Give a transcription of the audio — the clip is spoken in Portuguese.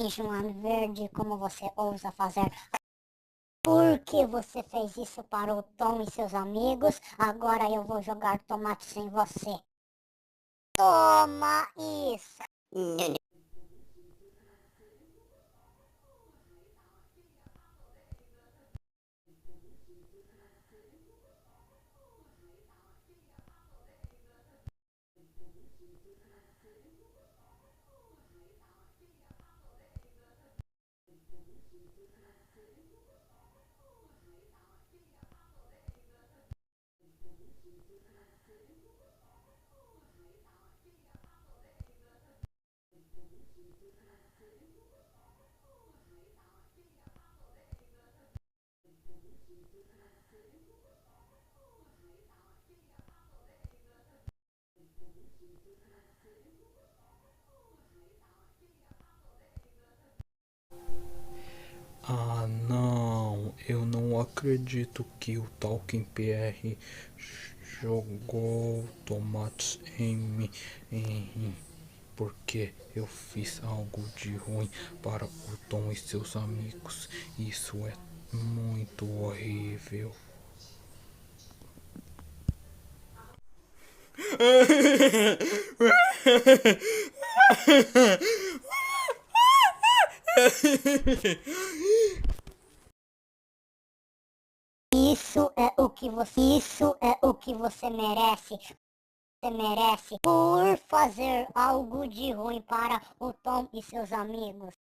João Verde, como você ousa fazer? Por que você fez isso para o Tom e seus amigos? Agora eu vou jogar tomates em você. Toma isso! Ah, não, eu não acredito que o Talking PR jogou tomates em mim, porque eu fiz algo de ruim para o Tom e seus amigos. Isso é muito horrível. Isso é o que você merece. Você merece por fazer algo de ruim para o Tom e seus amigos.